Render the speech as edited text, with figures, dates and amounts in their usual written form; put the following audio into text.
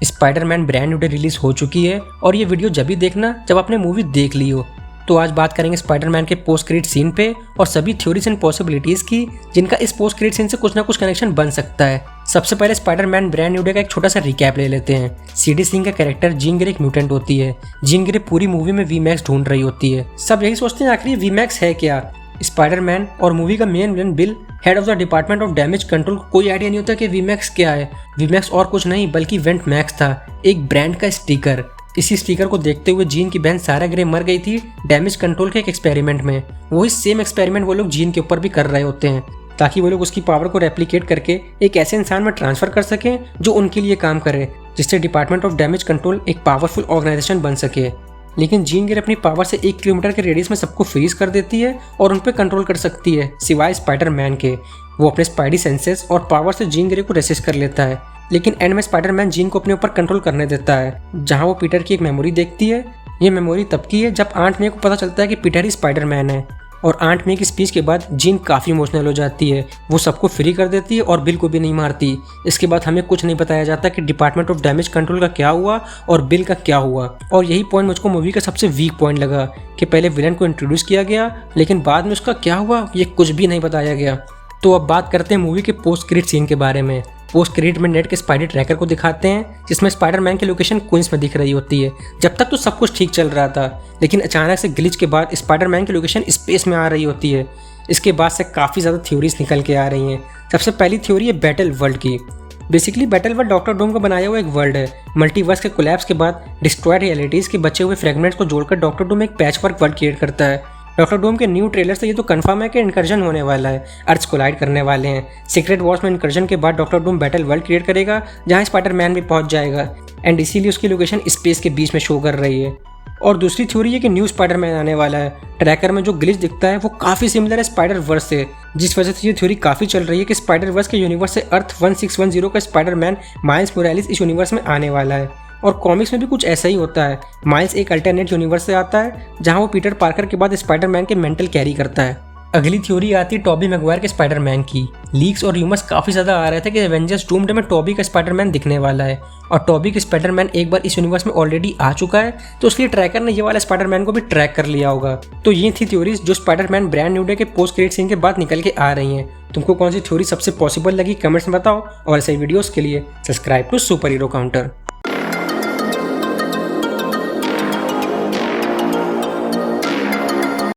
Spiderman brand new day release हो चुकी है और ये वीडियो जब भी देखना जब आपने मूवी देख ली हो। तो आज बात करेंगे स्पाइडरमैन के पोस्ट क्रेडिट सीन पे और सभी थ्योरीज एंड पॉसिबिलिटीज की जिनका इस पोस्ट क्रेडिट सीन से कुछ ना कुछ कनेक्शन बन सकता है। सबसे पहले स्पाइडरमैन ब्रांड न्यू डे का एक छोटा सा रिकैप ले लेते हैं। सीडी सिंह का कैरेक्टर जीन ग्रे एक म्यूटेंट होती है। जीन ग्रे पूरी मूवी में वीमैक्स ढूंढ रही होती है। सब यही सोचते हैं आखिर वीमैक्स है क्या। स्पाइडरमैन और मूवी का main villain bill, head of the department of damage control, को कोई आइडिया नहीं होता कि वीमैक्स क्या है। वीमैक्स और कुछ नहीं बल्कि वेंट मैक्स था, एक ब्रांड का स्टिकर। इसी स्टिकर को देखते हुए जीन की बहन सारा ग्रे मर गई थी डैमेज कंट्रोल के एक एक्सपेरिमेंट में। वही सेम एक्सपेरिमेंट वो लोग जीन के ऊपर भी कर रहे होते हैं ताकि वो लोग उसकी पावर को रेप्लिकेट करके एक ऐसे इंसान में ट्रांसफर कर सकें जो उनके लिए काम करे, जिससे डिपार्टमेंट ऑफ डैमेज कंट्रोल एक पावरफुल ऑर्गेनाइजेशन बन सके। लेकिन जीन ग्रे अपनी पावर से 1 किलोमीटर के रेडियस में सबको फ्रीज कर देती है और उन पर कंट्रोल कर सकती है सिवाय स्पाइडरमैन के। वो अपने स्पाइडी सेंसेस और पावर से जीन ग्रे को रेसिस्ट कर लेता है। लेकिन एंड में स्पाइडरमैन जीन को अपने ऊपर कंट्रोल करने देता है, जहां वो पीटर की एक मेमोरी देखती है। ये मेमोरी तब की है जब आंट मे को पता चलता है कि पीटर ही स्पाइडरमैन है। और आंट मे की स्पीच के बाद जीन काफ़ी इमोशनल हो जाती है। वो सबको फ्री कर देती है और बिल को भी नहीं मारती। इसके बाद हमें कुछ नहीं बताया जाता कि डिपार्टमेंट ऑफ डैमेज कंट्रोल का क्या हुआ और बिल का क्या हुआ। और यही पॉइंट मुझको मूवी का सबसे वीक पॉइंट लगा कि पहले विलन को इंट्रोड्यूस किया गया लेकिन बाद में उसका क्या हुआ ये कुछ भी नहीं बताया गया। तो अब बात करते हैं मूवी के पोस्ट क्रेडिट सीन के बारे में। पोस्ट क्रेडिट में नेट के स्पाइडर ट्रैकर को दिखाते हैं जिसमें स्पाइडरमैन की लोकेशन क्वींस में दिख रही होती है। जब तक तो सब कुछ ठीक चल रहा था लेकिन अचानक से ग्लिच के बाद स्पाइडरमैन की लोकेशन स्पेस में आ रही होती है। इसके बाद से काफ़ी ज़्यादा थ्योरीज निकल के आ रही हैं। सबसे पहली थ्योरी है बैटल वर्ल्ड की। Basically battle world doctor Doom का बनाया हुआ एक वर्ल्ड है। मल्टीवर्स के कोलैप्स के बाद डिस्ट्रॉयड रियलिटीज़ के बचे हुए फ्रेगमेंट्स को जोड़कर डॉक्टर डूम एक पैचवर्क वर्ल्ड क्रिएट करता है। डॉक्टर डूम के न्यू ट्रेलर से ये तो कंफर्म है कि इनकर्जन होने वाला है, अर्थ कोलाइड करने वाले हैं। सीक्रेट वॉर्स में इनकर्जन के बाद doctor Doom battle world create करेगा जहां स्पाइडरमैन भी पहुंच जाएगा एंड इसीलिए उसकी लोकेशन स्पेस के बीच में शो कर रही है। और दूसरी थ्योरी है कि न्यू स्पाइडरमैन आने वाला है। ट्रैकर में जो ग्लिच दिखता है वो काफ़ी सिमिलर है स्पाइडर वर्स से, जिस वजह से ये थ्योरी काफ़ी चल रही है कि स्पाइडर वर्स के यूनिवर्स से अर्थ 1610 का स्पाइडरमैन माइल्स मोरालिस इस यूनिवर्स में आने वाला है। और कॉमिक्स में भी कुछ ऐसा ही होता है। माइल्स एक अल्टरनेट यूनिवर्स से आता है जहां वो पीटर पार्कर के बाद स्पाइडरमैन के मेंटल कैरी करता है। अगली थ्योरी आती है टॉबी मैगवायर के स्पाइडरमैन की। लीक्स और र्यूमर्स काफ़ी ज़्यादा आ रहे थे कि एवेंजर्स डूम्सडे में टॉबी का स्पाइडरमैन दिखने वाला है और टॉबी का स्पाइडरमैन एक बार इस यूनिवर्स में ऑलरेडी आ चुका है, तो इसलिए ट्रैकर ने ये वाला स्पाइडरमैन को भी ट्रैक कर लिया होगा। तो ये थी थ्योरीज जो स्पाइडरमैन ब्रांड न्यू डे के पोस्ट क्रेडिट सीन के बाद निकल के आ रही हैं। तुमको कौन सी थ्योरी सबसे पॉसिबल लगी कमेंट्स में बताओ और ऐसे वीडियोज़ के लिए subscribe to Super Hero counter.